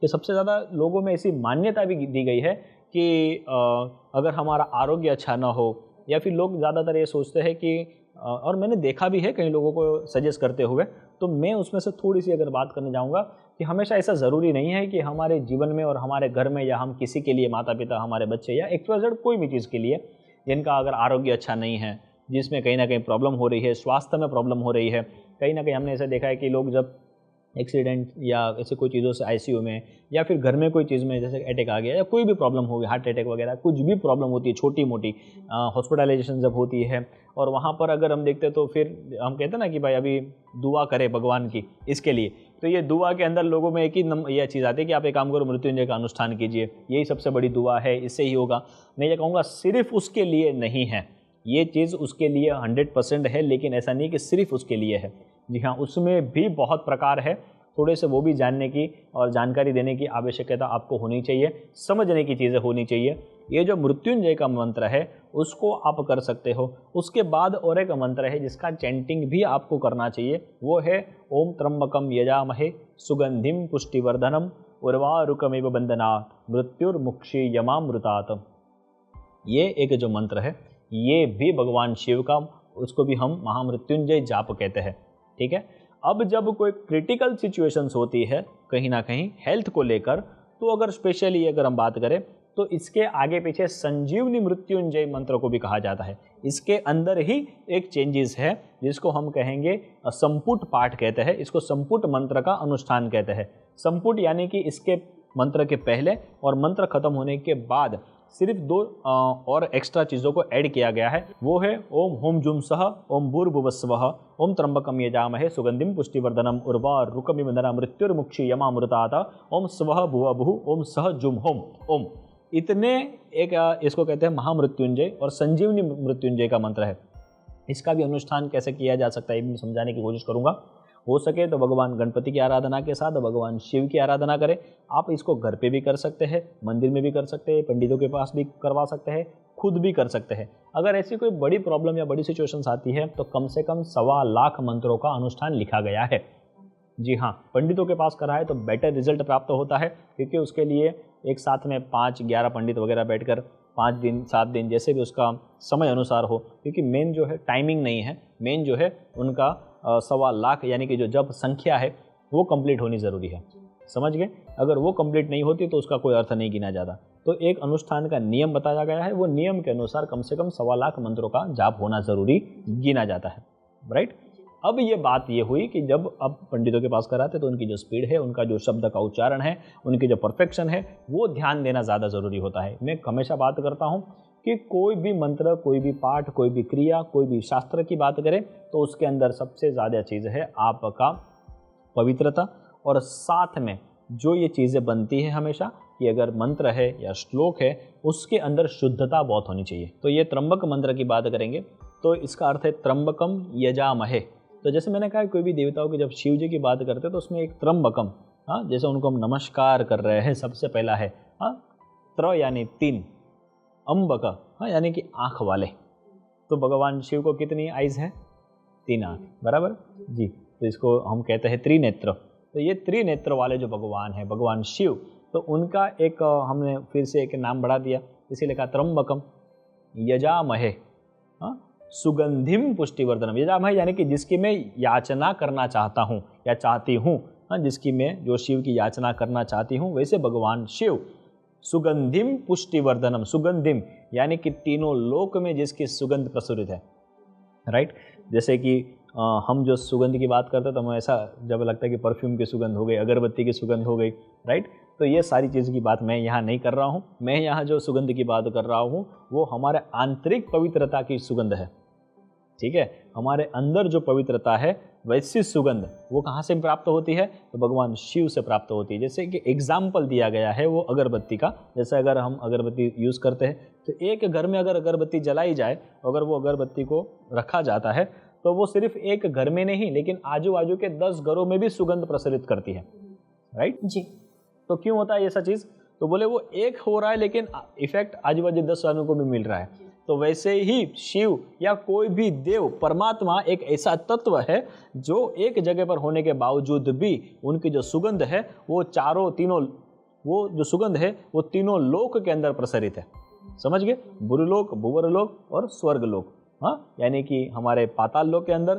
कि सबसे ज़्यादा लोगों में ऐसी मान्यता भी दी गई है कि अगर हमारा आरोग्य अच्छा ना हो, या फिर लोग ज़्यादातर ये सोचते हैं कि और मैंने देखा भी है कई लोगों को सजेस्ट करते हुए, तो मैं उसमें से थोड़ी सी अगर बात करने जाऊँगा कि हमेशा ऐसा ज़रूरी नहीं है कि हमारे जीवन में और हमारे घर में या हम किसी के लिए, माता पिता, हमारे बच्चे या XYZ कोई भी चीज़ के लिए, जिनका अगर आरोग्य अच्छा नहीं है, जिसमें कहीं ना कहीं प्रॉब्लम हो रही है, स्वास्थ्य में प्रॉब्लम हो रही है, कहीं ना कहीं हमने ऐसा देखा है कि लोग जब एक्सीडेंट या ऐसे कोई चीज़ों से ICU में, या फिर घर में कोई चीज़ में जैसे अटैक आ गया या कोई भी प्रॉब्लम हो गई, हार्ट अटैक वगैरह कुछ भी प्रॉब्लम होती है छोटी मोटी, हॉस्पिटलाइजेशन जब होती है, और वहाँ पर अगर हम देखते तो फिर हम कहते हैं ना कि भाई अभी दुआ करें भगवान की इसके लिए, तो ये दुआ के अंदर लोगों में एक ही यह चीज़ आती है कि आप एक काम करो, मृत्युंजय का अनुष्ठान कीजिए, यही सबसे बड़ी दुआ है, इससे ही होगा। मैं ये कहूँगा सिर्फ उसके लिए नहीं है ये चीज़, उसके लिए 100% है, लेकिन ऐसा नहीं कि सिर्फ उसके लिए है। जी हाँ, उसमें भी बहुत प्रकार है, थोड़े से वो भी जानने की और जानकारी देने की आवश्यकता आपको होनी चाहिए, समझने की चीज़ें होनी चाहिए। ये जो मृत्युंजय का मंत्र है उसको आप कर सकते हो। उसके बाद और एक मंत्र है जिसका चैंटिंग भी आपको करना चाहिए, वो है ओम त्र्यंबकम यजामहे सुगंधिम पुष्टिवर्धनम उर्वारुकमिव बंधनात् मृत्युर्मुक्षी यमामृतात्। ये एक जो मंत्र है ये भी भगवान शिव का, उसको भी हम महामृत्युंजय जाप कहते हैं। ठीक है, अब जब कोई क्रिटिकल सिचुएशंस होती है कहीं ना कहीं हेल्थ को लेकर, तो अगर स्पेशली अगर हम बात करें तो इसके आगे पीछे संजीवनी मृत्युंजय मंत्र को भी कहा जाता है। इसके अंदर ही एक चेंजेस है जिसको हम कहेंगे संपुट पाठ कहते हैं, इसको संपुट मंत्र का अनुष्ठान कहते हैं। संपुट यानी कि इसके मंत्र के पहले और मंत्र खत्म होने के बाद सिर्फ 2 और एक्स्ट्रा चीज़ों को ऐड किया गया है, वो है ओम हुम जुम सह ओम भूर्भुवस्वः ओम त्र्यंबकम यजामहे सुगंधिम पुष्टिवर्धनम उर्वारुकमिव बंधनात् मृत्युर्मुक्षी यमामृतात् ओम स्वः भुवः भुः ओम सह जुम होम ओम। इतने एक इसको कहते हैं महामृत्युंजय और संजीवनी मृत्युंजय का मंत्र है। इसका भी अनुष्ठान कैसे किया जा सकता है ये भी समझाने की कोशिश करूंगा। हो सके तो भगवान गणपति की आराधना के साथ भगवान शिव की आराधना करें। आप इसको घर पे भी कर सकते हैं, मंदिर में भी कर सकते हैं, पंडितों के पास भी करवा सकते हैं, खुद भी कर सकते हैं। अगर ऐसी कोई बड़ी प्रॉब्लम या बड़ी सिचुएशंस आती है तो कम से कम 1.25 लाख मंत्रों का अनुष्ठान लिखा गया है। जी हाँ, पंडितों के पास कराए तो बेटर रिजल्ट प्राप्त होता है, क्योंकि उसके लिए एक साथ में 5-11 पंडित वगैरह बैठकर 5 दिन 7 दिन जैसे भी उसका समय अनुसार हो, क्योंकि मेन जो है टाइमिंग नहीं है, मेन जो है उनका 1.25 लाख यानी कि जो जप संख्या है वो कंप्लीट होनी ज़रूरी है। समझ गए? अगर वो कंप्लीट नहीं होती तो उसका कोई अर्थ नहीं गिना जाता। तो एक अनुष्ठान का नियम बताया गया है, वो नियम के अनुसार कम से कम 1.25 लाख मंत्रों का जाप होना ज़रूरी गिना जाता है। राइट? अब ये बात ये हुई कि जब अब पंडितों के पास कराते तो उनकी जो स्पीड है, उनका जो शब्द का उच्चारण है, उनकी जो परफेक्शन है, वो ध्यान देना ज़्यादा ज़रूरी होता है। मैं हमेशा बात करता हूँ कि कोई भी मंत्र, कोई भी पाठ, कोई भी क्रिया, कोई भी शास्त्र की बात करें तो उसके अंदर सबसे ज़्यादा चीज़ है आपका पवित्रता, और साथ में जो ये चीज़ें बनती है हमेशा कि अगर मंत्र है या श्लोक है उसके अंदर शुद्धता बहुत होनी चाहिए। तो ये त्र्यंबक मंत्र की बात करेंगे तो इसका अर्थ है त्र्यंबकम यजामहे। तो जैसे मैंने कहा कोई भी देवताओं की जब शिव जी की बात करते हैं तो उसमें एक त्र्यंबकम, हाँ, जैसे उनको हम नमस्कार कर रहे हैं, सबसे पहला है त्र यानी 3, अम्बक हाँ यानी कि आँख वाले। तो भगवान शिव को कितनी आइज है? 3 आँख, बराबर जी। तो इसको हम कहते हैं त्रिनेत्र। तो ये त्रिनेत्र वाले जो भगवान है, भगवान शिव, तो उनका एक हमने फिर से एक नाम बढ़ा दिया, इसीलिए कहा त्र्यंबकम यजामहे सुगंधिम पुष्टिवर्धनम। यजामहे यानी कि जिसकी मैं याचना करना चाहता हूँ या चाहती हूँ, जिसकी मैं जो शिव की याचना करना चाहती हूँ, वैसे भगवान शिव सुगंधिम पुष्टिवर्धनम। सुगंधिम यानी कि तीनों लोक में जिसकी सुगंध प्रसुरित है। राइट? जैसे कि हम जो सुगंध की बात करते हैं तो हमें ऐसा जब लगता है कि परफ्यूम की सुगंध हो गई, अगरबत्ती की सुगंध हो गई। राइट? तो ये सारी चीज़ की बात मैं यहाँ नहीं कर रहा हूँ। मैं यहाँ जो सुगंध की बात कर रहा हूँ वो हमारे आंतरिक पवित्रता की सुगंध है। ठीक है? हमारे अंदर जो पवित्रता है वैसी सुगंध वो कहाँ से प्राप्त होती है? तो भगवान शिव से प्राप्त होती है। जैसे कि एग्जाम्पल दिया गया है वो अगरबत्ती का। जैसे अगर हम अगरबत्ती यूज़ करते हैं तो एक घर में अगर अगरबत्ती जलाई जाए, अगर वो अगरबत्ती को रखा जाता है तो वो सिर्फ एक घर में नहीं लेकिन आजू बाजू के 10 घरों में भी सुगंध प्रसरित करती है। राइट जी? तो क्यों होता है ऐसा चीज़? तो बोले वो एक हो रहा है लेकिन इफेक्ट आजू बाजू 10 जानों को भी मिल रहा है। तो वैसे ही शिव या कोई भी देव, परमात्मा एक ऐसा तत्व है जो एक जगह पर होने के बावजूद भी उनकी जो सुगंध है वो तीनों वो जो सुगंध है वो तीनों लोक के अंदर प्रसारित है। समझ गए? बुरुलोक, भुवरलोक और स्वर्गलोक। हाँ, यानी कि हमारे पाताल लोक के अंदर,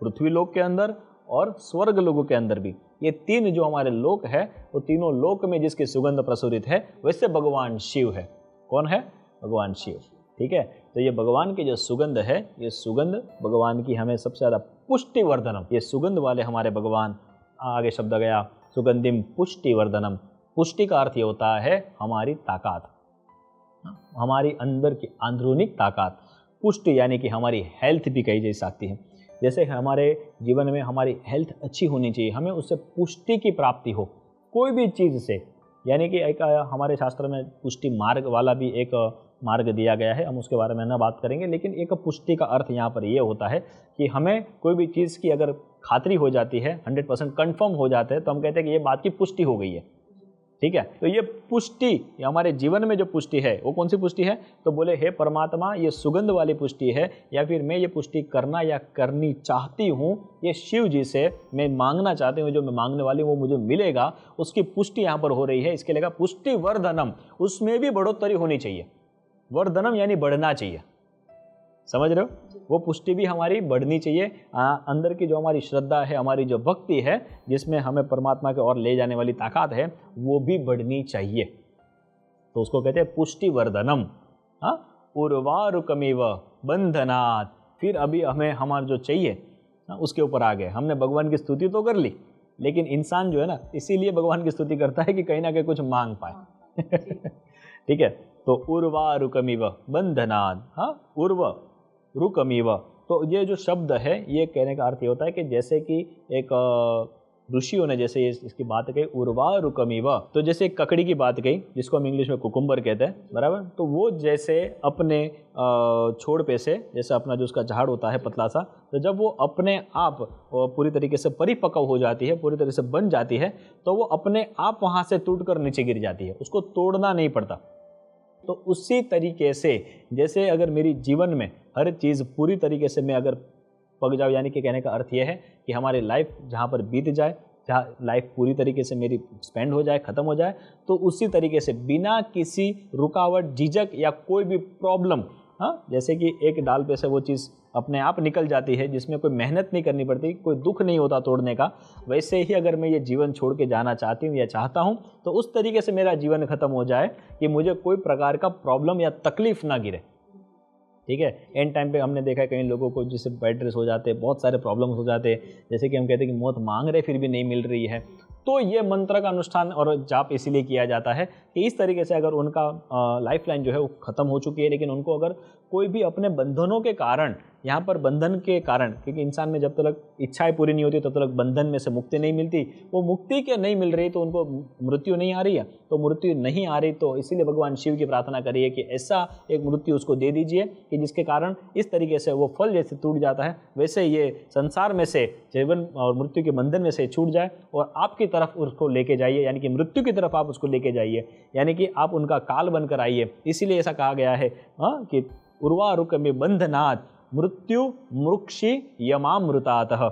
पृथ्वी लोक के अंदर और स्वर्ग लोगों के अंदर भी, ये तीन जो हमारे लोक है, वो तीनों लोक में जिसकी सुगंध प्रसुरित है वैसे भगवान शिव है। कौन है? भगवान शिव। ठीक है, तो ये भगवान की जो सुगंध है, ये सुगंध भगवान की हमें सबसे ज़्यादा पुष्टिवर्धनम, ये सुगंध वाले हमारे भगवान, आगे शब्द गया सुगंधिम पुष्टिवर्धनम। पुष्टि का अर्थ ये होता है हमारी ताकत, हमारी अंदर की अंदरूनी ताकत। पुष्टि यानी कि हमारी हेल्थ भी कही जा सकती है। जैसे हमारे जीवन में हमारी हेल्थ अच्छी होनी चाहिए, हमें उससे पुष्टि की प्राप्ति हो कोई भी चीज़ से। यानी कि एक हमारे शास्त्र में पुष्टि मार्ग वाला भी एक मार्ग दिया गया है, हम उसके बारे में ना बात करेंगे। लेकिन एक पुष्टि का अर्थ यहाँ पर ये होता है कि हमें कोई भी चीज़ की अगर खातरी हो जाती है, 100% कन्फर्म हो जाते हैं, तो हम कहते हैं कि ये बात की पुष्टि हो गई है। ठीक है, तो ये पुष्टि, ये हमारे जीवन में जो पुष्टि है वो कौन सी पुष्टि है? तो बोले हे परमात्मा, ये सुगंध वाली पुष्टि है, या फिर मैं ये पुष्टि करना या करनी चाहती हूँ, ये शिव जी से मैं मांगना चाहती हूँ, जो मैं मांगने वाली हूँ वो मुझे मिलेगा, उसकी पुष्टि यहाँ पर हो रही है। इसके लिए पुष्टि वर्धनम, उसमें भी बढ़ोतरी होनी चाहिए। वर्धनम यानी बढ़ना चाहिए, समझ रहे हो? वो पुष्टि भी हमारी बढ़नी चाहिए। अंदर की जो हमारी श्रद्धा है, हमारी जो भक्ति है, जिसमें हमें परमात्मा के ओर ले जाने वाली ताकत है, वो भी बढ़नी चाहिए। तो उसको कहते हैं पुष्टि वर्धनम। उर्वारुकमिव बंधनात्। फिर अभी हमें हमारा जो चाहिए उसके ऊपर आ गए। हमने भगवान की स्तुति तो कर ली, लेकिन इंसान जो है ना, इसीलिए भगवान की स्तुति करता है कि कहीं ना कहीं कुछ मांग पाए। ठीक है, तो उर्वारुकमिव बंधनात्। हाँ, उर्व रुकमिव, तो ये जो शब्द है, ये कहने का अर्थ ये होता है कि जैसे कि एक ऋषियों ने जैसे इसकी बात कही उर्वा रुकमिव, तो जैसे एक ककड़ी की बात कही जिसको हम इंग्लिश में कुकुम्बर कहते हैं, बराबर। तो वो जैसे अपने छोड़ पे से, जैसे अपना जो उसका झाड़ होता है पतला सा, तो जब वो अपने आप पूरी तरीके से परिपक्व हो जाती है, पूरी तरह से बन जाती है, तो वो अपने आप वहाँ से टूटकर नीचे गिर जाती है, उसको तोड़ना नहीं पड़ता। तो उसी तरीके से जैसे अगर मेरी जीवन में हर चीज़ पूरी तरीके से मैं अगर पक जाऊँ, यानी कि कहने का अर्थ यह है कि हमारी लाइफ जहाँ पर बीत जाए, जहाँ लाइफ पूरी तरीके से मेरी स्पेंड हो जाए, ख़त्म हो जाए, तो उसी तरीके से बिना किसी रुकावट, झिझक या कोई भी प्रॉब्लम, हाँ, जैसे कि एक डाल पे से वो चीज़ अपने आप निकल जाती है, जिसमें कोई मेहनत नहीं करनी पड़ती, कोई दुख नहीं होता तोड़ने का, वैसे ही अगर मैं ये जीवन छोड़ के जाना चाहती हूँ या चाहता हूँ, तो उस तरीके से मेरा जीवन खत्म हो जाए कि मुझे कोई प्रकार का प्रॉब्लम या तकलीफ ना गिरे। ठीक है, एंड टाइम पे हमने देखा है कई लोगों को जिससे बेड रेस्ट हो जाते हैं, बहुत सारे प्रॉब्लम्स हो जाते हैं, जैसे कि हम कहते हैं कि मौत मांग रहे फिर भी नहीं मिल रही है। तो ये मंत्र का अनुष्ठान और जाप इसीलिए किया जाता है कि इस तरीके से अगर उनका लाइफ लाइन जो है वो ख़त्म हो चुकी है, लेकिन उनको अगर कोई भी अपने बंधनों के कारण, यहाँ पर बंधन के कारण, क्योंकि इंसान में जब तक इच्छाएं पूरी नहीं होती तब तक बंधन में से मुक्ति नहीं मिलती, वो मुक्ति के नहीं मिल रही तो उनको मृत्यु नहीं आ रही है। तो मृत्यु नहीं आ रही तो इसीलिए भगवान शिव की प्रार्थना करिए कि ऐसा एक मृत्यु उसको दे दीजिए कि जिसके कारण इस तरीके से वो फल जैसे टूट जाता है, वैसे ये संसार में से जीवन और मृत्यु के बंधन में से छूट जाए और आपकी तरफ उसको लेके जाइए, यानी कि मृत्यु की तरफ आप उसको लेके जाइए, यानी कि आप उनका काल बनकर आइए। इसीलिए ऐसा कहा गया है कि उर्वारुकमिव बंधनात् मृत्यु मृक्षि यमामृतातः।